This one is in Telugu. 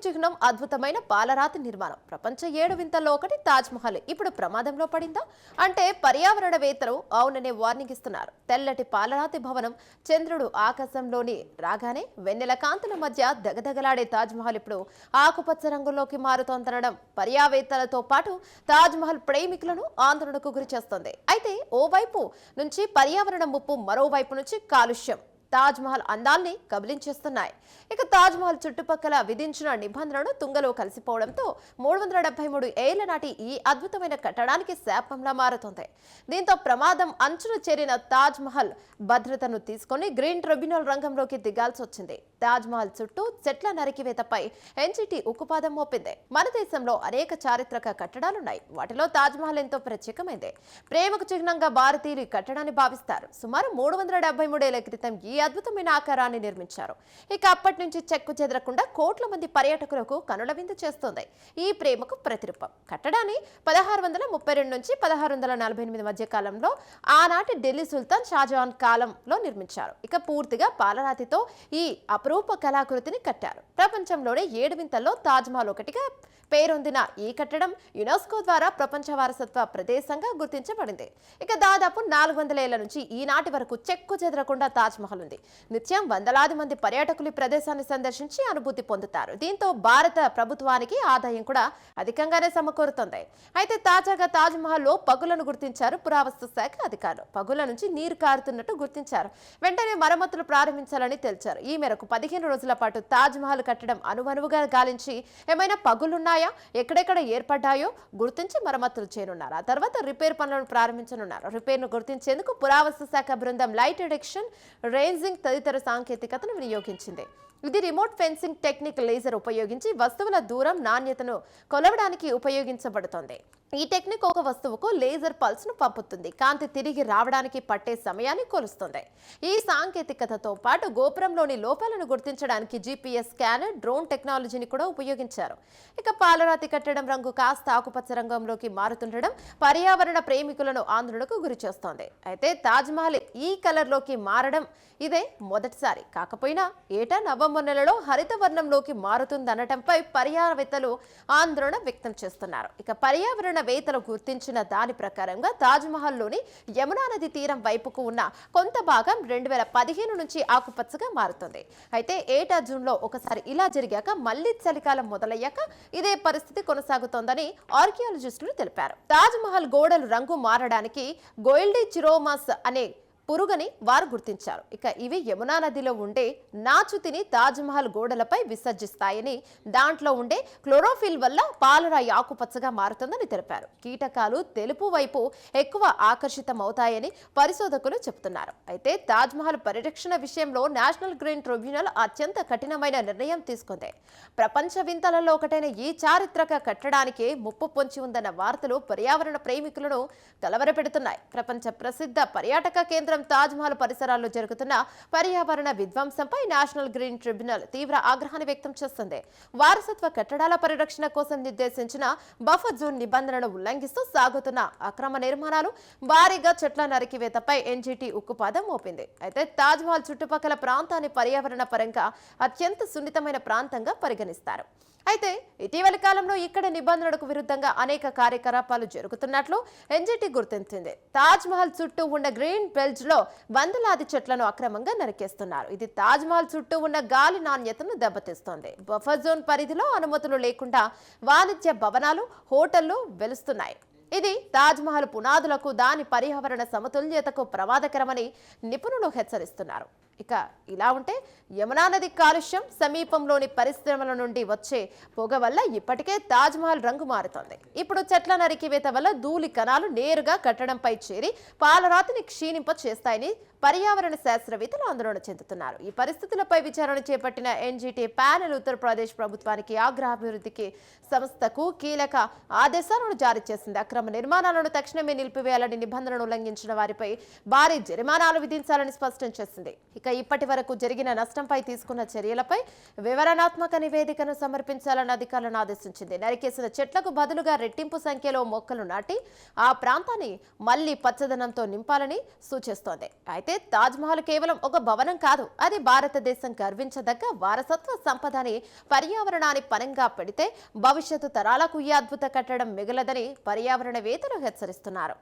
చిహ్నం అద్భుతమైన పాలరాతి నిర్మాణం. ప్రపంచ 7 వింతల్లో ఒకటి తాజ్ మహల్ ఇప్పుడు ప్రమాదంలో పడిందా అంటే పర్యావరణవేత్తలు అవుననే వార్నింగ్ ఇస్తున్నారు. తెల్లటి పాలరాతి భవనం చంద్రుడు ఆకాశంలోని రాగానే వెన్నెల కాంతుల మధ్య దగదగలాడే తాజ్ మహల్ ఇప్పుడు ఆకుపచ్చ రంగులోకి మారుతోందనడం పర్యావేత్తలతో పాటు తాజ్ మహల్ ప్రేమికులను ఆందోళనకు గురి చేస్తోంది. అయితే ఓవైపు నుంచి పర్యావరణ ముప్పు, మరోవైపు నుంచి కాలుష్యం తాజ్ మహల్ అందాల్ని కబలించేస్తున్నాయి. ఇక తాజ్ మహల్ చుట్టుపక్కల విధించిన నిబంధనలు తుంగలో కలిసిపోవడంతో 373 ఏళ్ల నాటి ఈ అద్భుతమైన కట్టడానికి శాపంలా మారుతోంది. దీంతో ప్రమాదం అంచున చేరిన తాజ్ మహల్ భద్రతను తీసుకుని గ్రీన్ ట్రిబ్యునల్ రంగంలోకి దిగాల్సి వచ్చింది. తాజ్ మహల్ చుట్టూ చెట్ల నరికివేతపై ఎన్జిటి ఉక్కుపాదం మోపింది. మన దేశంలో అనేక చారిత్రక కట్టడాలున్నాయి. వాటిలో తాజ్ మహల్ ఎంతో ప్రత్యేకమైంది. ప్రేమకు చిహ్నంగా భారతీయులు ఈ కట్టడాన్ని భావిస్తారు. సుమారు 373 ఏళ్ల క్రితం ఈ అద్భుతమైన ఆకారాన్ని నిర్మించారు. ఇక అప్పటి నుంచి చెక్కు చెదరకుండా కోట్ల మంది పర్యాటకులకు కనుల విందు చేస్తోంది. ఈ ప్రేమకు ప్రతిరూపం. కట్టడాన్ని 1632 నుంచి 1648 మధ్య కాలంలో ఆనాటి ఢిల్లీ సుల్తాన్ షాజహాన్ కాలంలో నిర్మించారు. ఇక పూర్తిగా పాలరాతితో ఈ అపురూప కళాకృతిని కట్టారు. ప్రపంచంలోనే 7 వింతల్లో తాజ్ మహల్ ఒకటిగా పేరొందిన ఈ కట్టడం యునెస్కో ద్వారా ప్రపంచ వారసత్వ ప్రదేశంగా గుర్తించబడింది. ఇక దాదాపు 400 ఏళ్ల నుంచి ఈనాటి వరకు చెక్కు చెదరకుండా తాజ్ మహల్ ఉంది. నిత్యం వందలాది మంది పర్యాటకులు ఈ ప్రదేశాన్ని సందర్శించి అనుభూతి పొందుతారు. దీంతో భారత ప్రభుత్వానికి ఆదాయం కూడా అధికంగానే సమకూరుతోంది. అయితే తాజాగా తాజ్ మహల్లో పగులను గుర్తించారు పురావస్తు శాఖ అధికారులు. పగుల నుంచి నీరు కారుతున్నట్టు గుర్తించారు. వెంటనే మరమ్మతులు ప్రారంభించాలని తెలిచారు. ఈ మేరకు 15 రోజుల పాటు తాజ్ మహల్ కట్టడం అనువనువుగా గాలించి ఏమైనా పగులున్నాయా, ఎక్కడెక్కడ ఏర్పడ్డాయో గుర్తించి మరమ్మతులు చేయనున్నారు. ఆ తర్వాత రిపేర్ పనులను ప్రారంభించనున్నారు. రిపేర్ను గుర్తించేందుకు పురావస్తు శాఖ బృందం లైట్ డిటెక్షన్, రేంజింగ్ తదితర సాంకేతికతను వినియోగించింది. ఇది రిమోట్ ఫెన్సింగ్ టెక్నిక్, లేజర్ ఉపయోగించి వస్తువుల దూరం, నాణ్యతను కొలవడానికి ఉపయోగించబడుతోంది. ఈ టెక్నిక్ ఒక వస్తువుకు లేజర్ పల్స్ ను పంపుతుంది. కాంతి తిరిగి రావడానికి పట్టే సమయాన్ని కొలుస్తుంది. ఈ సాంకేతికతతో పాటు గోపురంలోని లోపాలను గుర్తించడానికి GPS స్కానర్, డ్రోన్ టెక్నాలజీని కూడా ఉపయోగించారు. ఇక పాలరాతి కట్టడం రంగు కాస్త ఆకుపచ్చ రంగంలోకి మారుతుండడం పర్యావరణ ప్రేమికులను ఆందోళనకు గురి చేస్తోంది. అయితే తాజ్ మహల్ ఈ కలర్ లోకి మారడం ఇదే మొదటిసారి కాకపోయినా ఏటా నవంబర్ నెలలో హరిత వర్ణంలోకి మారుతుందనటంపై పర్యావేత్తలు ఆందోళన వ్యక్తం చేస్తున్నారు. ఇక పర్యావరణవేత్తలు గుర్తించిన దాని ప్రకారంగా తాజ్ మహల్లోని యమునా నది తీరం వైపుకు ఉన్న కొంత భాగం 2015 నుంచి ఆకుపచ్చగా మారుతుంది. అయితే ఏటా జూన్లో ఒకసారి ఇలా జరిగాక మళ్లీ చలికాలం మొదలయ్యాక ఇదే పరిస్థితి కొనసాగుతోందని ఆర్కియాలజిస్టులు తెలిపారు. తాజ్ మహల్ గోడలు రంగు మారడానికి గోల్డీ చిరోమాస్ అనే పురుగుని వారు గుర్తించారు. ఇక ఇవి యమునా నదిలో ఉండే నాచు తిని తాజ్ మహల్ గోడలపై విసర్జిస్తాయని, దాంట్లో ఉండే క్లోరోఫిల్ వల్ల పాలరాయి ఆకుపచ్చగా మారుతుందని తెలిపారు. కీటకాలు తెలుపు వైపు ఎక్కువ ఆకర్షితమవుతాయని పరిశోధకులు చెబుతున్నారు. అయితే తాజ్ మహల్ పరిరక్షణ విషయంలో నేషనల్ గ్రీన్ ట్రిబ్యునల్ అత్యంత కఠినమైన నిర్ణయం తీసుకుంది. ప్రపంచ వింతలలో ఒకటైన ఈ చారిత్రక కట్టడానికి ముప్పు పొంచి ఉందన్న వార్తలు పర్యావరణ ప్రేమికులను కలవరపెడుతున్నాయి. ప్రపంచ ప్రసిద్ధ పర్యాటక కేంద్రం తాజ్ మహల్ పరిసరాల్లో జరుగుతున్న పర్యావరణ విధ్వంసంపై నేషనల్ గ్రీన్ ట్రిబ్యునల్ తీవ్ర ఆగ్రహాన్ని వ్యక్తం చేస్తుంది. వారసత్వ కట్టడాల పరిరక్షణ కోసం నిర్దేశించిన బఫర్ జోన్ నిబంధనలను ఉల్లంఘిస్తూ సాగుతున్న అక్రమ నిర్మాణాలు, భారీగా చెట్ల నరికివేతపై ఎన్జిటి ఉక్కుపాదం మోపింది. అయితే తాజ్ మహల్ చుట్టుపక్కల ప్రాంతాన్ని పర్యావరణ పరంగా అత్యంత సున్నితమైన ప్రాంతంగా పరిగణిస్తారు. అయితే ఇటీవలి కాలంలో ఇక్కడ నిబంధనలకు విరుద్ధంగా అనేక కార్యకలాపాలు జరుగుతున్నట్లు ఎన్జిటి గుర్తించింది. తాజ్ మహల్ చుట్టూ ఉన్న గ్రీన్ బెల్ట్ లో వందలాది చెట్లను అక్రమంగా నరికేస్తున్నారు. ఇది తాజ్ మహల్ చుట్టూ ఉన్న గాలి నాణ్యతను దెబ్బతీస్తోంది. బఫర్ జోన్ పరిధిలో అనుమతులు లేకుండా వాణిజ్య భవనాలు, హోటళ్లు వెలుస్తున్నాయి. ఇది తాజ్ మహల్ పునాదులకు, దాని పర్యావరణ సమతుల్యతకు ప్రమాదకరమని నిపుణులు హెచ్చరిస్తున్నారు. ఇక ఇలా ఉంటే యమునా నది కాలుష్యం, సమీపంలోని పరిశ్రమల నుండి వచ్చే పొగ వల్ల ఇప్పటికే తాజ్ మహల్ రంగు మారుతోంది. ఇప్పుడు చెట్ల నరికివేత వల్ల ధూళి కణాలు నేరుగా కట్టడంపై చేరి పాలరాతిని క్షీణింప చేస్తాయని పర్యావరణ శాస్త్రవేత్తలు ఆందోళన చెందుతున్నారు. ఈ పరిస్థితులపై విచారణ చేపట్టిన ఎన్జిటి ప్యానెల్ ఉత్తరప్రదేశ్ ప్రభుత్వానికి, ఆగ్రహాభివృద్ధికి సంస్థకు కీలక ఆదేశాలను జారీ చేసింది. అక్రమ నిర్మాణాలను తక్షణమే నిలిపివేయాలని, నిబంధనలను ఉల్లంఘించిన వారిపై భారీ జరిమానాలు విధించాలని స్పష్టం చేసింది. ఇక ఇప్పటి వరకు జరిగిన నష్టంపై తీసుకున్న చర్యలపై వివరణాత్మక నివేదికను సమర్పించాలని అధికారులను ఆదేశించింది. నరికేసిన చెట్లకు బదులుగా రెట్టింపు సంఖ్యలో మొక్కలు నాటి ఆ ప్రాంతాన్ని మళ్లీ పచ్చదనంతో నింపాలని సూచిస్తోంది. అయితే తాజ్మహల్ కేవలం ఒక భవనం కాదు, అది భారతదేశం గర్వించదగ్గ వారసత్వ సంపదని, పర్యావరణాన్ని పనంగా పెడితే భవిష్యత్తు తరాలకు ఈ అద్భుత కట్టడం మిగలదని పర్యావరణవేత్తలు హెచ్చరిస్తున్నారు.